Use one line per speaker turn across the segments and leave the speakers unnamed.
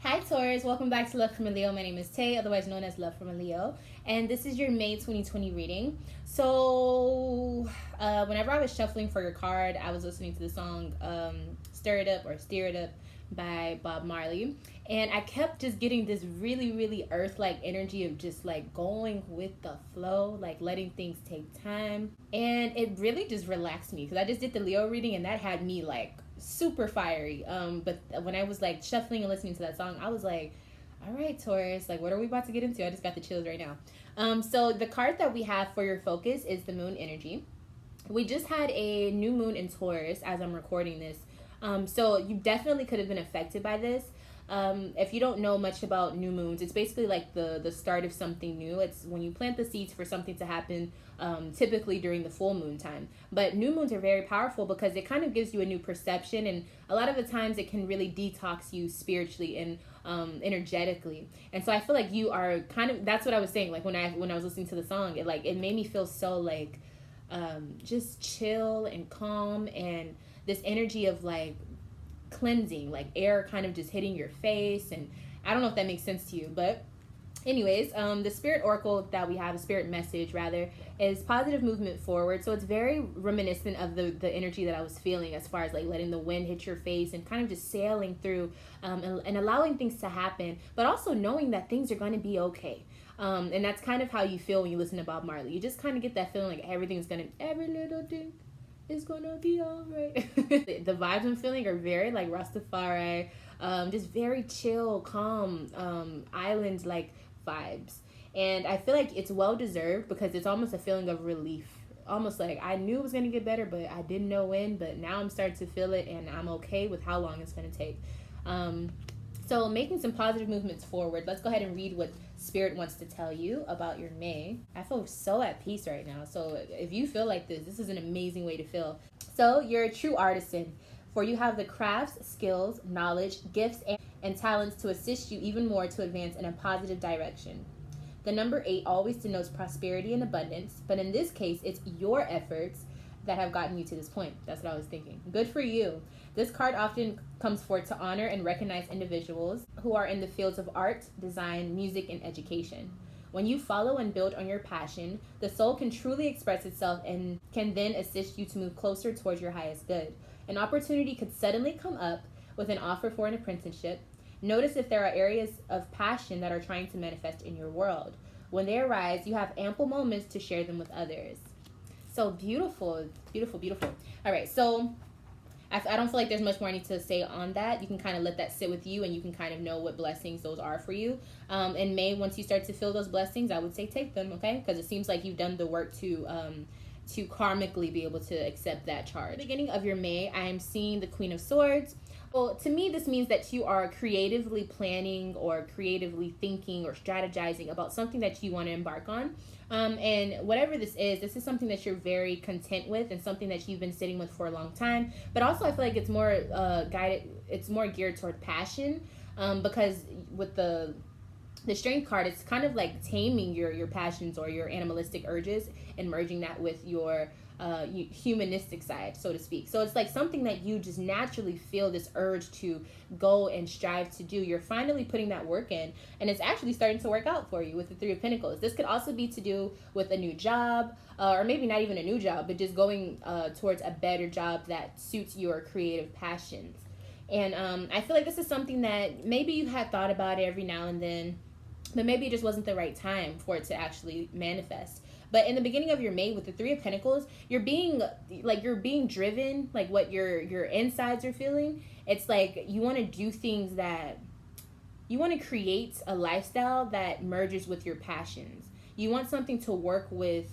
Hi Taurus, welcome back to Love from a Leo. My name is Tay, otherwise known as Love from a Leo, and this is your May 2020 reading. So, whenever I was shuffling for your card, I was listening to the song Stir It Up or Steer It Up by Bob Marley, and I kept just getting this really earth-like energy of just like going with the flow, like letting things take time, and it really just relaxed me because I just did the Leo reading and that had me like super fiery. But when I was like shuffling and listening to that song, I was like, all right, Taurus, like what are we about to get into? I just got the chills right now. So the card that we have for your focus is the moon energy. We just had a new moon in Taurus as I'm recording this. So you definitely could have been affected by this. If you don't know much about new moons, it's basically like the start of something new. It's when you plant the seeds for something to happen, typically during the full moon time. But new moons are very powerful because it kind of gives you a new perception, and a lot of the times it can really detox you spiritually and energetically. And so I feel like you are kind of, that's what I was saying, like when I was listening to the song, it made me feel so like just chill and calm, and this energy of like cleansing, like air kind of just hitting your face. And I don't know if that makes sense to you, but anyways, the spirit oracle that we have, a spirit message rather, is positive movement forward. So it's very reminiscent of the energy that I was feeling as far as like letting the wind hit your face and kind of just sailing through, and allowing things to happen, but also knowing that things are going to be okay. And that's kind of how you feel when you listen to Bob Marley. You just kind of get that feeling like every little thing is gonna be alright. The vibes I'm feeling are very like Rastafari, just very chill, calm, island like vibes. And I feel like it's well deserved because it's almost a feeling of relief. Almost like I knew it was gonna get better, but I didn't know when. But now I'm starting to feel it, and I'm okay with how long it's gonna take. So making some positive movements forward. Let's go ahead and read what Spirit wants to tell you about your May. I feel so at peace right now. So if you feel like this is an amazing way to feel. So you're a true artisan, for you have the crafts, skills, knowledge, gifts, and talents to assist you even more to advance in a positive direction. The number 8 always denotes prosperity and abundance, but in this case, it's your efforts that have gotten you to this point. That's what I was thinking. Good for you. This card often comes forth to honor and recognize individuals who are in the fields of art, design, music, and education. When you follow and build on your passion, the soul can truly express itself and can then assist you to move closer towards your highest good. An opportunity could suddenly come up with an offer for an apprenticeship. Notice if there are areas of passion that are trying to manifest in your world. When they arise, you have ample moments to share them with others. So beautiful. All right, so I don't feel like there's much more I need to say on that. You can kind of let that sit with you, and you can kind of know what blessings those are for you. In May, once you start to feel those blessings, I would say take them, okay? Because it seems like you've done the work to karmically be able to accept that charge. At the beginning of your May, I am seeing the Queen of Swords. Well, to me, this means that you are creatively planning or creatively thinking or strategizing about something that you want to embark on. And whatever this is something that you're very content with and something that you've been sitting with for a long time. But also, I feel like it's more it's more geared toward passion, because with the strength card, it's kind of like taming your passions or your animalistic urges and merging that with your humanistic side, so to speak. So it's like something that you just naturally feel this urge to go and strive to do. You're finally putting that work in, and it's actually starting to work out for you with the 3 of Pentacles. This could also be to do with a new job, or maybe not even a new job, but just going towards a better job that suits your creative passions. And I feel like this is something that maybe you had thought about every now and then, but maybe it just wasn't the right time for it to actually manifest. But in the beginning of your May with the 3 of Pentacles, you're being driven, like what your insides are feeling. It's like you want to do things that you want to create a lifestyle that merges with your passions. You want something to work with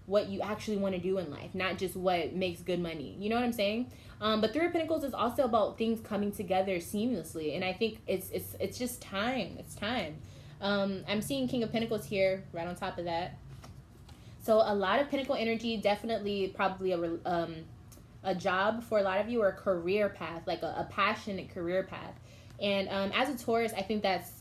what you actually want to do in life, not just what makes good money. You know what I'm saying? But 3 of Pentacles is also about things coming together seamlessly, and I think it's just time. It's time. I'm seeing King of Pentacles here right on top of that. So a lot of Pentacle energy, definitely probably a job for a lot of you, or a career path, like a passionate career path. And as a Taurus, I think that's,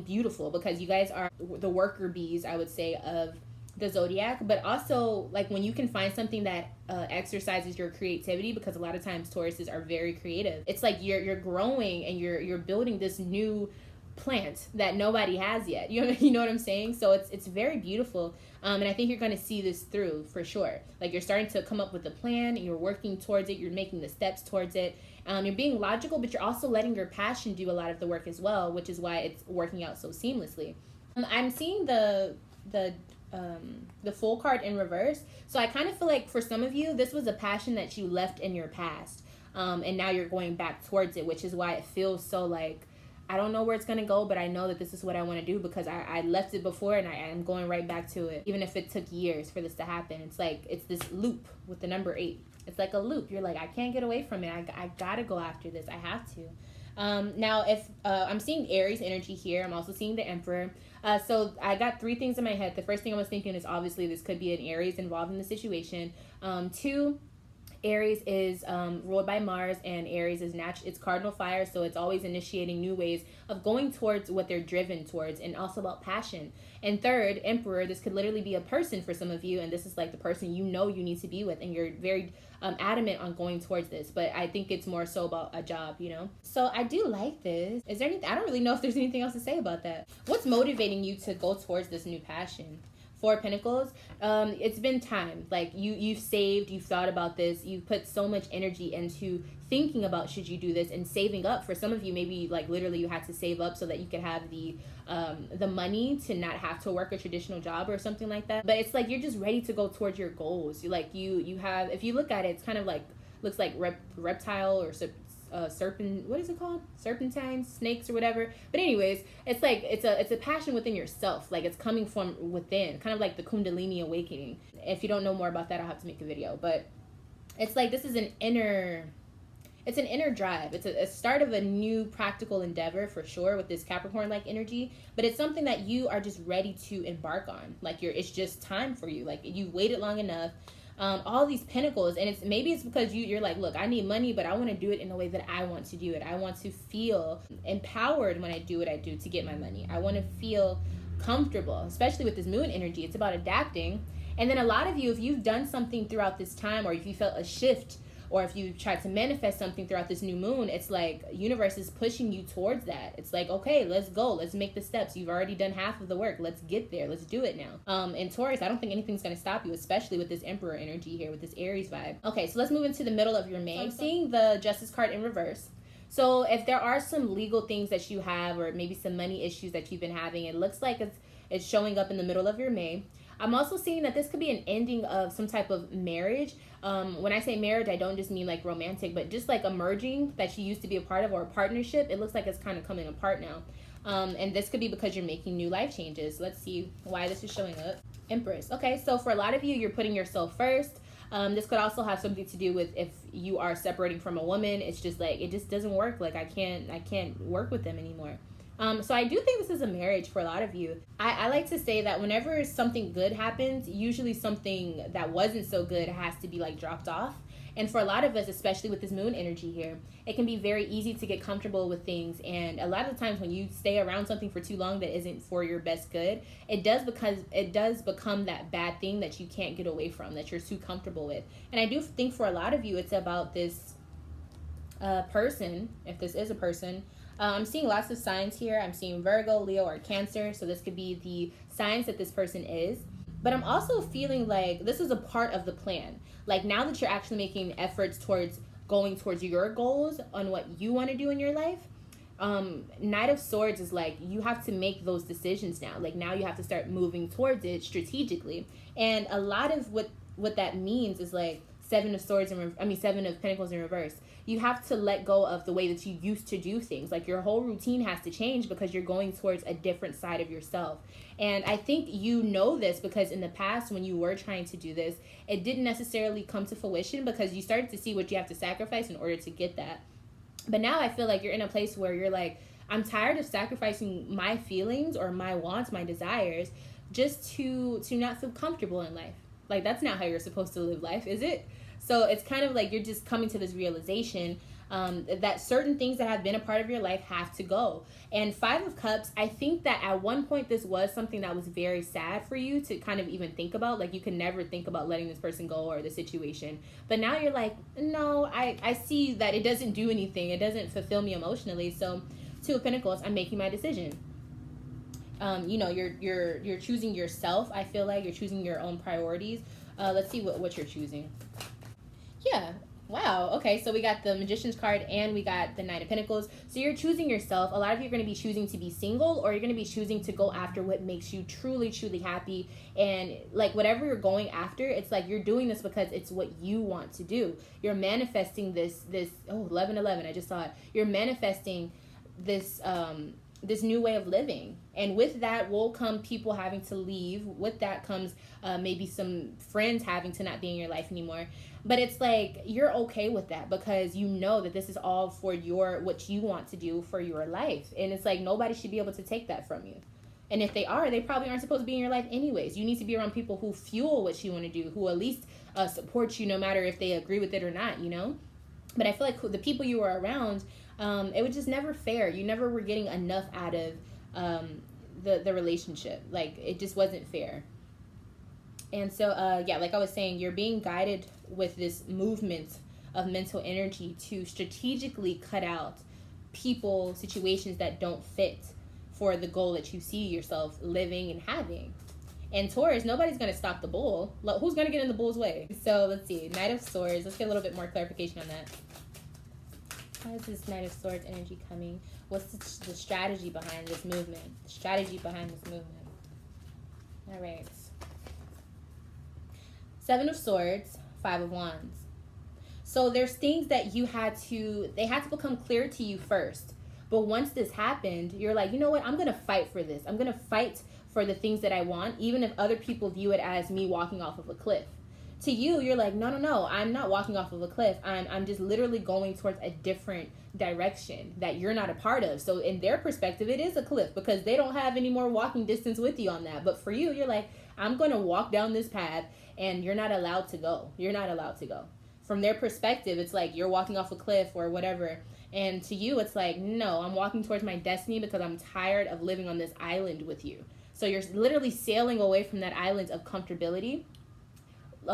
beautiful, because you guys are the worker bees, I would say, of the zodiac, but also like when you can find something that exercises your creativity, because a lot of times Tauruses are very creative. It's like you're growing and you're building this new plant that nobody has yet. You know what I'm saying? So it's very beautiful. And I think you're going to see this through for sure. Like you're starting to come up with a plan, you're working towards it, you're making the steps towards it. You're being logical, but you're also letting your passion do a lot of the work as well, which is why it's working out so seamlessly. I'm seeing the Fool card in reverse. So I kind of feel like for some of you, this was a passion that you left in your past. And now you're going back towards it, which is why it feels so like, I don't know where it's going to go, but I know that this is what I want to do because I left it before and I am going right back to it. Even if it took years for this to happen. It's like, it's this loop with the number 8. It's like a loop. You're like, I can't get away from it. I got to go after this. I have to. Now, if I'm seeing Aries energy here, I'm also seeing the Emperor. So I got 3 things in my head. The first thing I was thinking is obviously this could be an Aries involved in the situation. 2, Aries is ruled by Mars, and Aries is it's cardinal fire, so it's always initiating new ways of going towards what they're driven towards, and also about passion. And 3rd, Emperor, this could literally be a person for some of you, and this is like the person you know you need to be with, and you're very adamant on going towards this, but I think it's more so about a job, you know? So I do like this. Is there anything, I don't really know if there's anything else to say about that. What's motivating you to go towards this new passion? 4 Pentacles, it's been time. Like you've saved, you've thought about this, you've put so much energy into thinking about should you do this and saving up. For some of you, maybe like literally you had to save up so that you could have the money to not have to work a traditional job or something like that. But it's like you're just ready to go towards your goals. You have, if you look at it, it's kind of like looks like reptile or serpent, what is it called, serpentines, snakes or whatever. But anyways, it's like it's a passion within yourself, like it's coming from within, kind of like the Kundalini awakening. If you don't know more about that, I'll have to make a video. But it's like this is an inner drive. It's a start of a new practical endeavor for sure with this Capricorn like energy, but it's something that you are just ready to embark on. Like it's just time for you. Like you waited long enough. All these pentacles, and maybe it's because you're like, look, I need money, but I want to do it in a way that I want to do it. I want to feel empowered when I do what I do to get my money. I want to feel comfortable, especially with this moon energy. It's about adapting. And then a lot of you, if you've done something throughout this time, or if you felt a shift, or if you tried to manifest something throughout this new moon, it's like universe is pushing you towards that. It's like, okay, let's go. Let's make the steps. You've already done half of the work. Let's get there. Let's do it now. In Taurus, I don't think anything's going to stop you, especially with this Emperor energy here, with this Aries vibe. Okay, so let's move into the middle of your May. I'm seeing the Justice card in reverse. So if there are some legal things that you have, or maybe some money issues that you've been having, it looks like it's showing up in the middle of your May. I'm also seeing that this could be an ending of some type of marriage. When I say marriage, I don't just mean like romantic, but just like a merging that you used to be a part of, or a partnership. It looks like it's kind of coming apart now. And this could be because you're making new life changes. Let's see why this is showing up. Empress. Okay, so for a lot of you, you're putting yourself first. This could also have something to do with if you are separating from a woman. It's just like, it just doesn't work. Like I can't work with them anymore. So I do think this is a marriage for a lot of you. I like to say that whenever something good happens, usually something that wasn't so good has to be like dropped off. And for a lot of us, especially with this moon energy here, it can be very easy to get comfortable with things. And a lot of the times when you stay around something for too long that isn't for your best good, it does become that bad thing that you can't get away from, that you're too comfortable with. And I do think for a lot of you, it's about this person, if this is a person. I'm seeing lots of signs here. I'm seeing Virgo, Leo, or Cancer. So this could be the signs that this person is. But I'm also feeling like this is a part of the plan. Like now that you're actually making efforts towards going towards your goals on what you want to do in your life, Knight of Swords is like you have to make those decisions now. Like now you have to start moving towards it strategically. And a lot of what that means is like Seven of Pentacles in reverse. You have to let go of the way that you used to do things. Like your whole routine has to change because you're going towards a different side of yourself. And I think you know this because in the past when you were trying to do this, it didn't necessarily come to fruition because you started to see what you have to sacrifice in order to get that. But now I feel like you're in a place where you're like, I'm tired of sacrificing my feelings or my wants, my desires, just to not feel comfortable in life. Like that's not how you're supposed to live life, is it? So it's kind of like you're just coming to this realization. That certain things that have been a part of your life have to go. And Five of Cups, I think that at one point this was something that was very sad for you to kind of even think about. Like, you could never think about letting this person go or the situation. But now you're like, no, I see that it doesn't do anything. It doesn't fulfill me emotionally. So Two of Pentacles, I'm making my decision. You know, you're choosing yourself. I feel like you're choosing your own priorities. Let's see what you're choosing. Yeah. Wow. Okay. So we got the Magician's card and we got the Knight of Pentacles. So you're choosing yourself. A lot of you are going to be choosing to be single, or you're going to be choosing to go after what makes you truly, truly happy. And like whatever you're going after, it's like you're doing this because it's what you want to do. You're manifesting this, oh, 1111. I just saw it. You're manifesting this, this new way of living, and with that will come people having to leave. With that comes maybe some friends having to not be in your life anymore. But it's like you're okay with that because you know that this is all for what you want to do for your life. And it's like nobody should be able to take that from you. And if they are, they probably aren't supposed to be in your life anyways. You need to be around people who fuel what you want to do, who at least support you no matter if they agree with it or not, you know? But I feel like the people you were around, it was just never fair. You never were getting enough out of the relationship. Like, it just wasn't fair. And so, yeah, like I was saying, you're being guided with this movement of mental energy to strategically cut out people, situations that don't fit for the goal that you see yourself living and having. And Taurus, nobody's going to stop the bull. Who's going to get in the bull's way? So let's see. Knight of Swords. Let's get a little bit more clarification on that. How is this Knight of Swords energy coming? What's the strategy behind this movement? The strategy behind this movement. All right. Seven of Swords, Five of Wands. So there's things that they had to become clear to you first. But once this happened, you're like, you know what? I'm going to fight for this. I'm going to fight for the things that I want, even if other people view it as me walking off of a cliff. To you, you're like, no, I'm not walking off of a cliff. I'm just literally going towards a different direction that you're not a part of. So in their perspective, it is a cliff because they don't have any more walking distance with you on that. But for you, you're like, I'm going to walk down this path and you're not allowed to go. You're not allowed to go. From their perspective, it's like you're walking off a cliff or whatever. And to you, it's like, no, I'm walking towards my destiny because I'm tired of living on this island with you. So you're literally sailing away from that island of comfortability,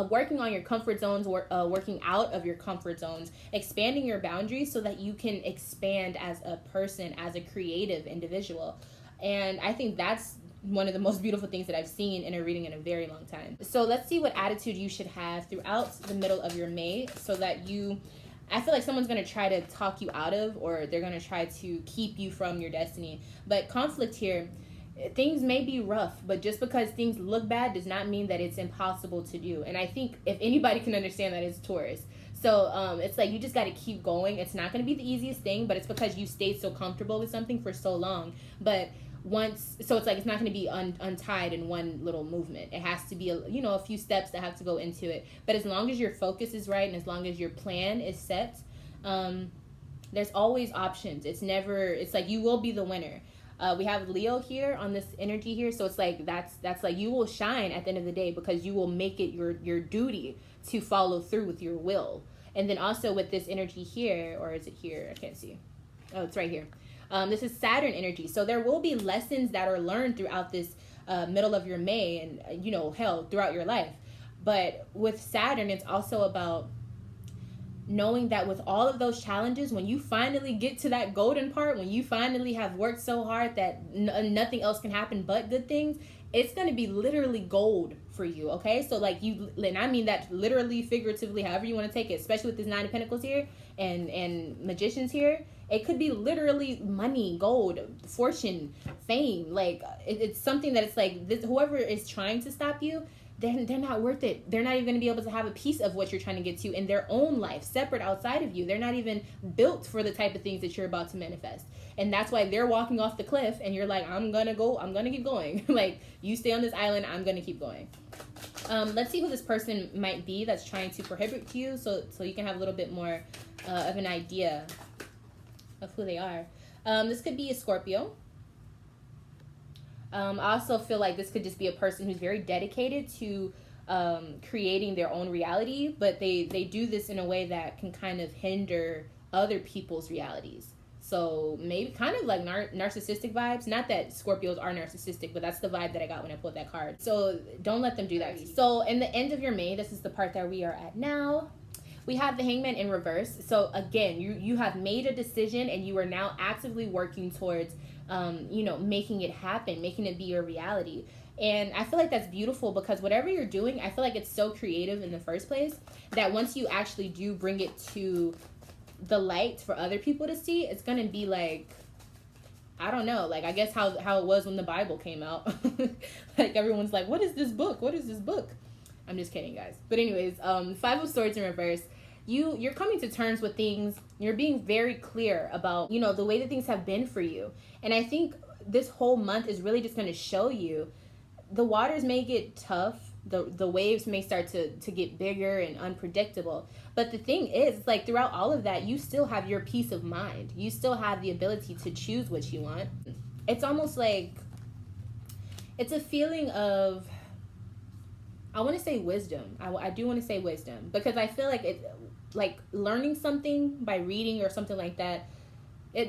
working on your comfort zones, working out of your comfort zones, expanding your boundaries so that you can expand as a person, as a creative individual. And I think that's one of the most beautiful things that I've seen in a reading in a very long time. So let's see what attitude you should have throughout the middle of your May so that I feel like someone's going to try to talk you out of, or they're going to try to keep you from your destiny. But conflict here, things may be rough, but just because things look bad does not mean that it's impossible to do. And I think if anybody can understand that, it's Taurus. So it's like you just got to keep going. It's not going to be the easiest thing, but it's because you stayed so comfortable with something for so long. But so it's like it's not going to be untied in one little movement. It has to be a few steps that have to go into it. But as long as your focus is right and as long as your plan is set, there's always options. It's like you will be the winner. We have Leo here on this energy here, so it's like that's like you will shine at the end of the day because you will make it your duty to follow through with your will. And then also with this energy here, or is it here? I can't see. Oh, it's right here. This is Saturn energy. So there will be lessons that are learned throughout this middle of your May and, throughout your life. But with Saturn, it's also about knowing that with all of those challenges, when you finally get to that golden part, when you finally have worked so hard that nothing else can happen but good things, it's going to be literally gold for you, okay? So like and I mean that literally, figuratively, however you want to take it, especially with this Nine of Pentacles here and Magicians here. It could be literally money, gold, fortune, fame. Like it's something that it's like this, whoever is trying to stop you, they're not worth it. They're not even going to be able to have a piece of what you're trying to get to in their own life, separate outside of you. They're not even built for the type of things that you're about to manifest. And that's why they're walking off the cliff and you're like, I'm going to keep going. Like, you stay on this island, I'm going to keep going. Let's see who this person might be that's trying to prohibit you so you can have a little bit more of an idea of who they are. This could be a Scorpio. I also feel like this could just be a person who's very dedicated to creating their own reality, but they do this in a way that can kind of hinder other people's realities. So maybe kind of like narcissistic vibes. Not that Scorpios are narcissistic, but that's the vibe that I got when I pulled that card. So don't let them do that. So in the end of your May, this is the part that we are at now. We have the Hangman in reverse. So again, you have made a decision and you are now actively working towards, making it happen, making it be your reality. And I feel like that's beautiful because whatever you're doing, I feel like it's so creative in the first place that once you actually do bring it to the light for other people to see, it's going to be like, I don't know, like I guess how it was when the Bible came out. Like everyone's like, what is this book? What is this book? I'm just kidding, guys. But anyways, Five of Swords in reverse. You're coming to terms with things. You're being very clear about, the way that things have been for you. And I think this whole month is really just going to show you the waters may get tough. The waves may start to get bigger and unpredictable. But the thing is, like throughout all of that, you still have your peace of mind. You still have the ability to choose what you want. It's almost like, it's a feeling of, I want to say wisdom. I do want to say wisdom because I feel like like learning something by reading or something like that,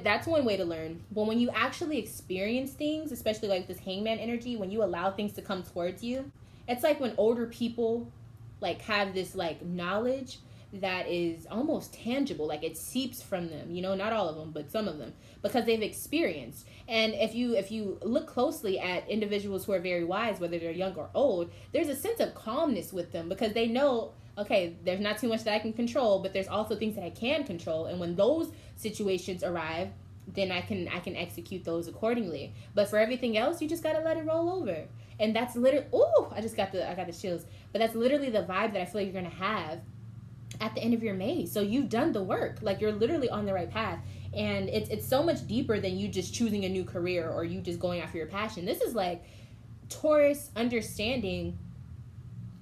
that's one way to learn. But when you actually experience things, especially like this Hangman energy, when you allow things to come towards you, it's like when older people like have this like knowledge that is almost tangible, like it seeps from them, not all of them, but some of them, because they've experienced. And if you look closely at individuals who are very wise, whether they're young or old, there's a sense of calmness with them because they know, okay, there's not too much that I can control, but there's also things that I can control. And when those situations arrive, then I can execute those accordingly. But for everything else, you just got to let it roll over. And that's literally, I got the chills. But that's literally the vibe that I feel like you're going to have at the end of your May. So you've done the work. Like you're literally on the right path. And it's so much deeper than you just choosing a new career or you just going after your passion. This is like Taurus understanding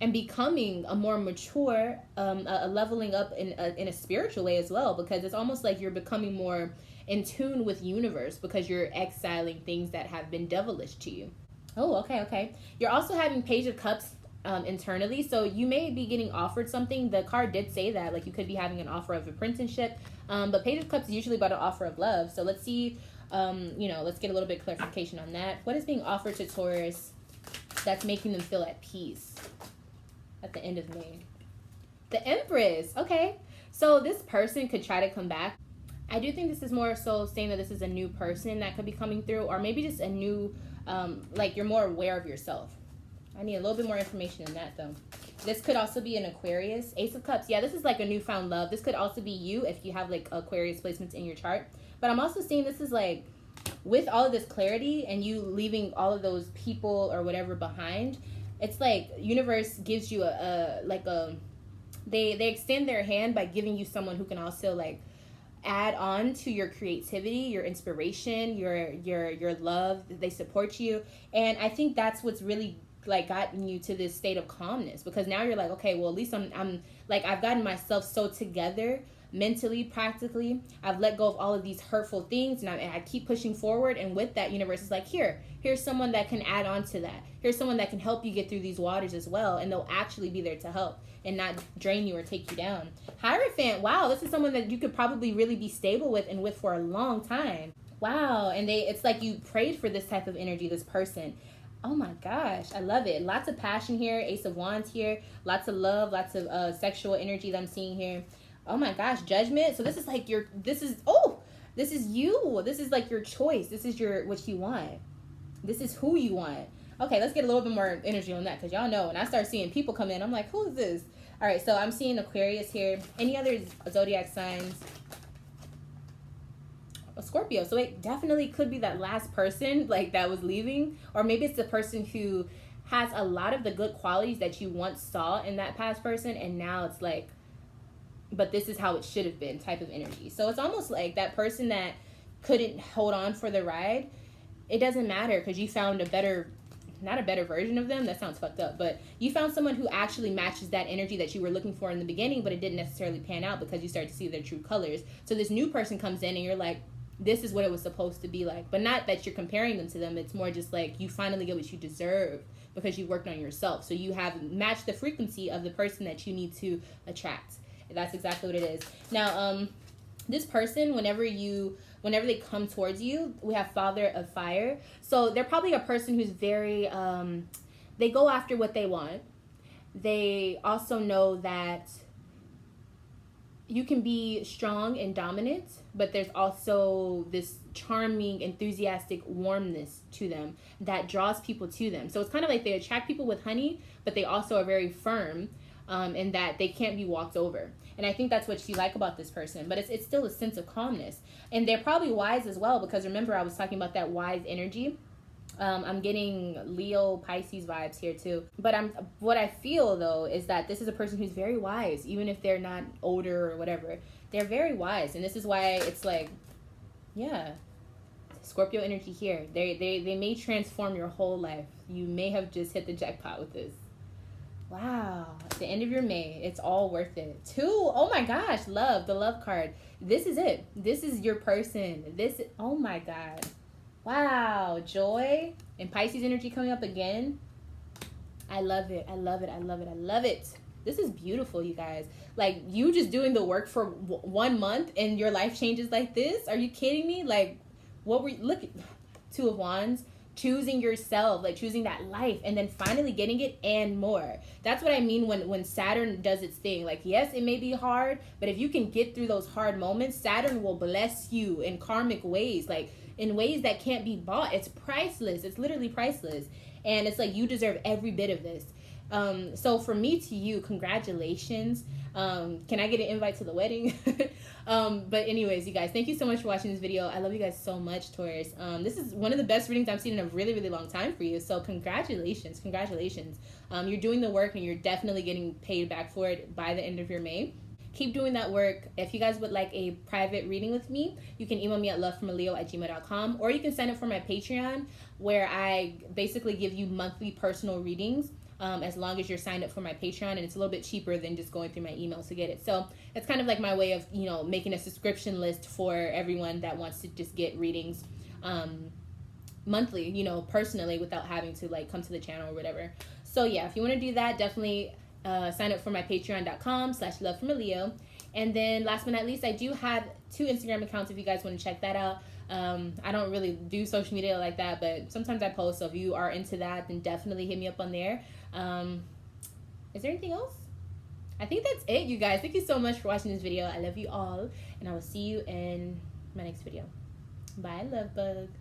and becoming a more mature, a leveling up in a spiritual way as well, because it's almost like you're becoming more in tune with universe because you're exiling things that have been devilish to you. Oh, okay. You're also having Page of Cups internally, so you may be getting offered something. The card did say that, like you could be having an offer of apprenticeship, but Page of Cups is usually about an offer of love. So let's see, let's get a little bit of clarification on that. What is being offered to Taurus that's making them feel at peace at the end of May? The Empress. Okay, so this person could try to come back. I do think this is more so saying that this is a new person that could be coming through, or maybe just a new, like you're more aware of yourself. I need a little bit more information on that though. This could also be an Aquarius. Ace of Cups. Yeah, this is like a newfound love. This could also be you if you have like Aquarius placements in your chart. But I'm also seeing this is like with all of this clarity and you leaving all of those people or whatever behind. It's like universe gives you they extend their hand by giving you someone who can also like add on to your creativity, your inspiration, your love. They support you. And I think that's what's really like gotten you to this state of calmness, because now you're like, okay, well at least I'm like I've gotten myself so together mentally, practically. I've let go of all of these hurtful things and I keep pushing forward, and with that universe is like, here's someone that can add on to that. Here's someone that can help you get through these waters as well, and they'll actually be there to help and not drain you or take you down. Hierophant. Wow, this is someone that you could probably really be stable with and with for a long time. Wow, and it's like you prayed for this type of energy, this person. Oh my gosh, I love it. Lots of passion here. Ace of Wands here. Lots of love, lots of sexual energy that I'm seeing here. Oh my gosh, Judgment. So this is like this is you. This is like your choice. This is what you want. This is who you want. Okay, let's get a little bit more energy on that, because y'all know when I start seeing people come in, I'm like, who is this? All right, so I'm seeing Aquarius here. Any other zodiac signs? A Scorpio. So it definitely could be that last person like that was leaving, or maybe it's the person who has a lot of the good qualities that you once saw in that past person, and now it's like, but this is how it should have been type of energy. So it's almost like that person that couldn't hold on for the ride. It doesn't matter because you found not a better version of them. That sounds fucked up, but you found someone who actually matches that energy that you were looking for in the beginning, but it didn't necessarily pan out because you start to see their true colors. So this new person comes in and you're like, this is what it was supposed to be like. But not that you're comparing them to them. It's more just like you finally get what you deserve because you worked on yourself. So you have matched the frequency of the person that you need to attract. That's exactly what it is. Now, this person, whenever they come towards you, we have Father of Fire. So they're probably a person who's very they go after what they want. They also know that you can be strong and dominant, but there's also this charming, enthusiastic warmness to them that draws people to them. So it's kind of like they attract people with honey, but they also are very firm, in that they can't be walked over. And I think that's what you like about this person, but it's still a sense of calmness. And they're probably wise as well, because remember I was talking about that wise energy. I'm getting Leo, Pisces vibes here too. But what I feel though is that this is a person who's very wise, even if they're not older or whatever. They're very wise, and this is why it's like, yeah, Scorpio energy here. They may transform your whole life. You may have just hit the jackpot with this. Wow, at the end of your May, it's all worth it. 2, oh my gosh, love, the love card. This is it. This is your person. Oh my God. Wow, joy and Pisces energy coming up again. I love it. I love it. I love it. I love it. This is beautiful, you guys. Like, you just doing the work for 1 month and your life changes like this? Are you kidding me? Like, look at 2 of Wands. Choosing yourself, like choosing that life, and then finally getting it and more. That's what I mean when Saturn does its thing. Like, yes, it may be hard, but if you can get through those hard moments, Saturn will bless you in karmic ways, like in ways that can't be bought. It's priceless. It's literally priceless. And it's like, you deserve every bit of this. So from me to you, congratulations. Can I get an invite to the wedding? But anyways, you guys, thank you so much for watching this video. I love you guys so much, Taurus. This is one of the best readings I've seen in a really, really long time for you. So congratulations. You're doing the work, and you're definitely getting paid back for it by the end of your May. Keep doing that work. If you guys would like a private reading with me, you can email me at lovefromaleo@gmail.com, or you can sign up for my Patreon, where I basically give you monthly personal readings, as long as you're signed up for my Patreon, and it's a little bit cheaper than just going through my email to get it. So it's kind of like my way of, making a subscription list for everyone that wants to just get readings monthly, personally, without having to like come to the channel or whatever. So yeah, if you want to do that, definitely sign up for my patreon.com/lovefromaleo. And then last but not least, I do have 2 Instagram accounts if you guys want to check that out. I don't really do social media like that, but sometimes I post. So if you are into that, then definitely hit me up on there. Is there anything else? I think that's it, you guys. Thank you so much for watching this video. I love you all, and I will see you in my next video. Bye, love bug.